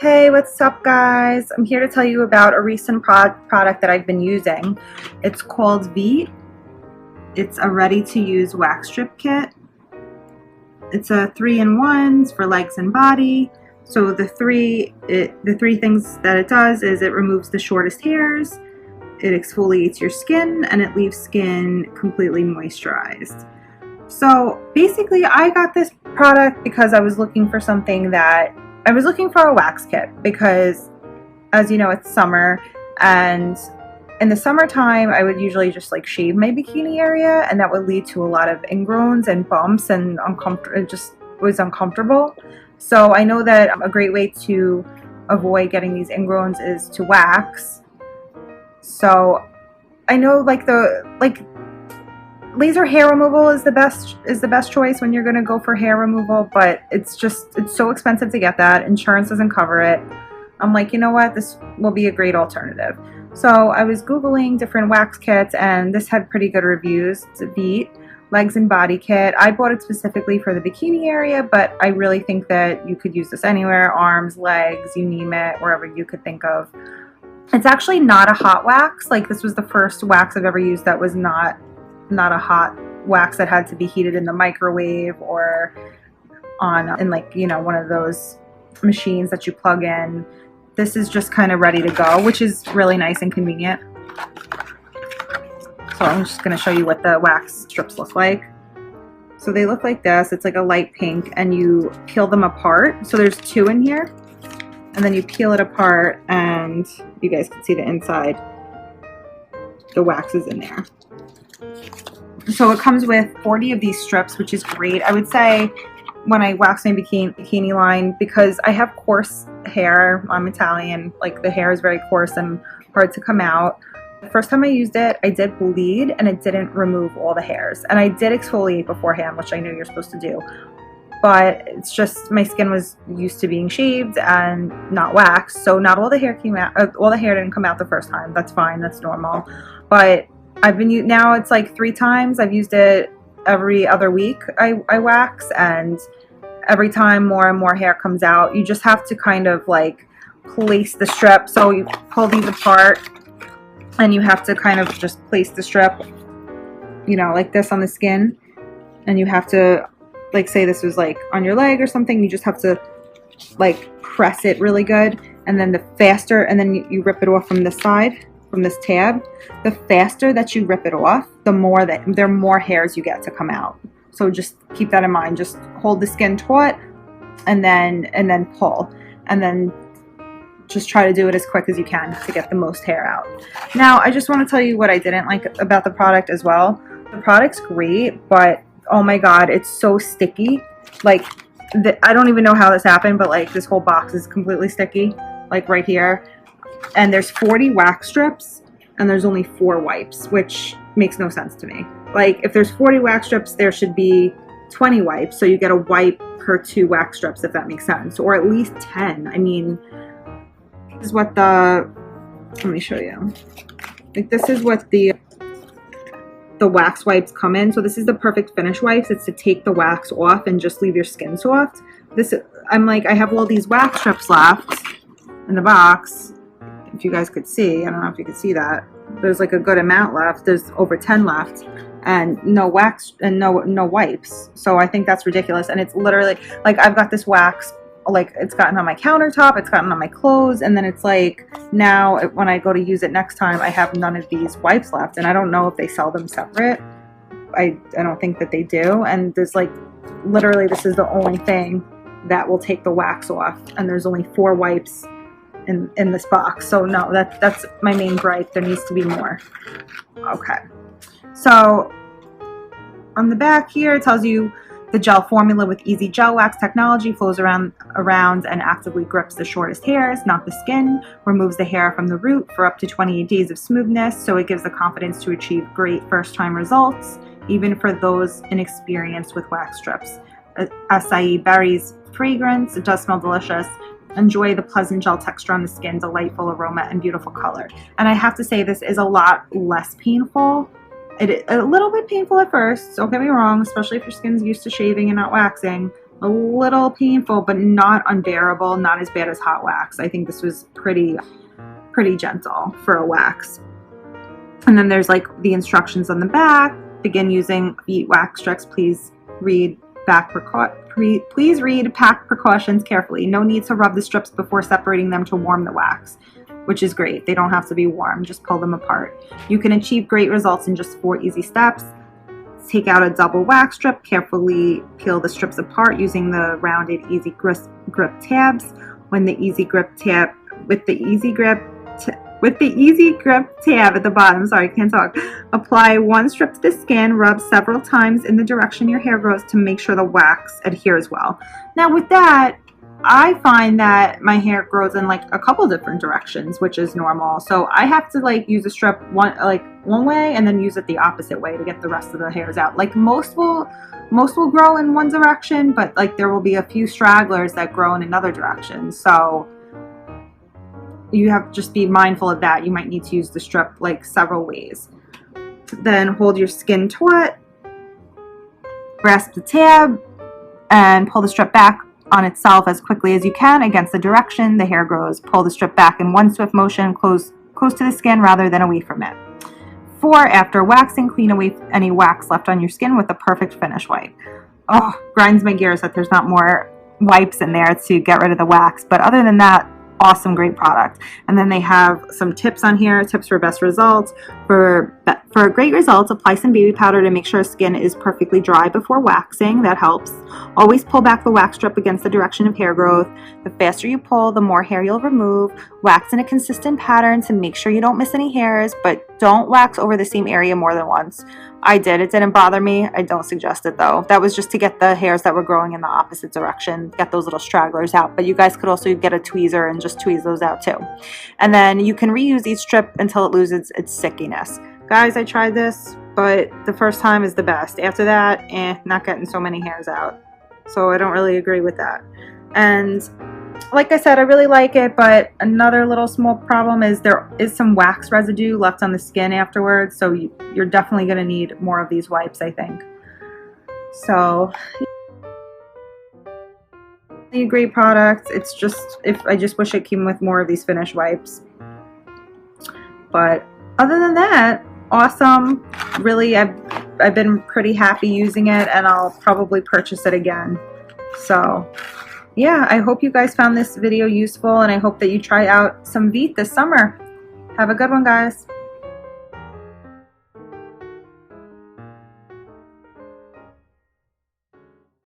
Hey, what's up guys? I'm here to tell you about a recent product that I've been using. It's called Veet. It's a ready-to-use wax strip kit. It's a 3-in-1 for legs and body. So the three things that it does is it removes the shortest hairs, it exfoliates your skin, and it leaves skin completely moisturized. So basically I got this product because I was looking for something that I was looking for a wax kit because, as you know, it's summer, and in the summertime I would usually just like shave my bikini area, and that would lead to a lot of ingrowns and bumps and it just was uncomfortable. So I know that a great way to avoid getting these ingrowns is to wax. So I know laser hair removal is the best choice when you're going to go for hair removal, but it's so expensive to get that. Insurance doesn't cover it. I'm like, you know what, this will be a great alternative. So I was Googling different wax kits, and this had pretty good reviews. It's a Veet legs and body kit. I bought it specifically for the bikini area, but I really think that you could use this anywhere, arms, legs, you name it, wherever you could think of. It's actually not a hot wax. Like, this was the first wax I've ever used that was not a hot wax that had to be heated in the microwave or in like, you know, one of those machines that you plug in. This is just kind of ready to go, which is really nice and convenient. So I'm just going to show you what the wax strips look like. So they look like this. It's like a light pink, and you peel them apart. So there's two in here, and then you peel it apart, and you guys can see the inside. The wax is in there. So it comes with 40 of these strips, which is great. I would say when I wax my bikini line, because I have coarse hair, I'm Italian, like the hair is very coarse and hard to come out. The first time I used it, I did bleed, and it didn't remove all the hairs. And I did exfoliate beforehand, which I know you're supposed to do. But it's just my skin was used to being shaved and not waxed, so not all the hair came out. All the hair didn't come out the first time. That's fine. That's normal. But now it's like 3 times. I've used it every other week. I wax, and every time more and more hair comes out. You just have to kind of like place the strip. So you pull these apart, and you have to kind of just place the strip, you know, like this on the skin. And you have to, like, say this was like on your leg or something, you just have to like press it really good. And then and then you rip it off from this side, from this tab. The faster that you rip it off, the more hairs you get to come out. So just keep that in mind. Just hold the skin taut, and then pull, and then just try to do it as quick as you can to get the most hair out. Now, I just want to tell you what I didn't like about the product as well. The product's great, but oh my god, it's so sticky. Like, I don't even know how this happened, but like this whole box is completely sticky, like right here. And there's 40 wax strips, and there's only 4 wipes, which makes no sense to me. Like, if there's 40 wax strips, there should be 20 wipes, so you get a wipe per 2 wax strips, if that makes sense, or at least 10. I mean, this is what let me show you. Like, this is what the wax wipes come in. So this is the perfect finish wipes. It's to take the wax off and just leave your skin soft. I'm like, I have all these wax strips left in the box. If you guys could see, I don't know if you could see that. There's like a good amount left. There's over 10 left, and no wax and no wipes. So I think that's ridiculous. And it's literally like, I've got this wax, like, it's gotten on my countertop, it's gotten on my clothes, and then it's like, now when I go to use it next time, I have none of these wipes left. And I don't know if they sell them separate. I don't think that they do. And there's like, literally, this is the only thing that will take the wax off, and there's only 4 wipes in this box. So no, that's my main gripe. There needs to be more. Okay, so on the back here, it tells you the gel formula with easy gel wax technology flows around and actively grips the shortest hairs, not the skin, removes the hair from the root for up to 28 days of smoothness, so it gives the confidence to achieve great first-time results, even for those inexperienced with wax strips. Acai berries fragrance, it does smell delicious. Enjoy the pleasant gel texture on the skin, delightful aroma, and beautiful color. And I have to say, this is a lot less painful. It is a little bit painful at first, don't get me wrong, especially if your skin's used to shaving and not waxing. a little painful, but not unbearable, not as bad as hot wax. I think this was pretty gentle for a wax. And then there's like the instructions on the back. Begin using Veet wax strips. Please read pack precautions carefully. No need to rub the strips before separating them to warm the wax, which is great. They don't have to be warm, just pull them apart. You can achieve great results in just 4 easy steps. Take out a double wax strip, carefully peel the strips apart using the rounded Easy Grip tabs. With the Easy Grip tab at the bottom, sorry, can't talk. Apply 1 strip to the skin, rub several times in the direction your hair grows to make sure the wax adheres well. Now with that, I find that my hair grows in like a couple different directions, which is normal. So I have to like use a strip one way and then use it the opposite way to get the rest of the hairs out. Like most will grow in one direction, but like there will be a few stragglers that grow in another direction. So you have to just be mindful of that. You might need to use the strip like several ways. Then hold your skin taut, grasp the tab, and pull the strip back on itself as quickly as you can against the direction the hair grows. Pull the strip back in one swift motion, close to the skin rather than away from it. 4, after waxing, clean away any wax left on your skin with a perfect finish wipe. Oh, grinds my gears that there's not more wipes in there to get rid of the wax, but other than that, awesome, great product. And then they have some tips on here, tips for best results. For great results, apply some baby powder to make sure skin is perfectly dry before waxing. That helps. Always pull back the wax strip against the direction of hair growth. The faster you pull, the more hair you'll remove. Wax in a consistent pattern to make sure you don't miss any hairs, but don't wax over the same area more than once. I did. It didn't bother me. I don't suggest it though. That was just to get the hairs that were growing in the opposite direction, get those little stragglers out. But you guys could also get a tweezer and just tweeze those out too. And then you can reuse each strip until it loses its stickiness. Guys, I tried this, but the first time is the best. After that, not getting so many hairs out. So I don't really agree with that. And like I said, I really like it, but another little small problem is there is some wax residue left on the skin afterwards, so you're definitely going to need more of these wipes, I think. So, a great product. It's just, I just wish it came with more of these finish wipes. But other than that, awesome. Really, I've been pretty happy using it, and I'll probably purchase it again. So yeah, I hope you guys found this video useful, and I hope that you try out some Veet this summer. Have a good one, guys.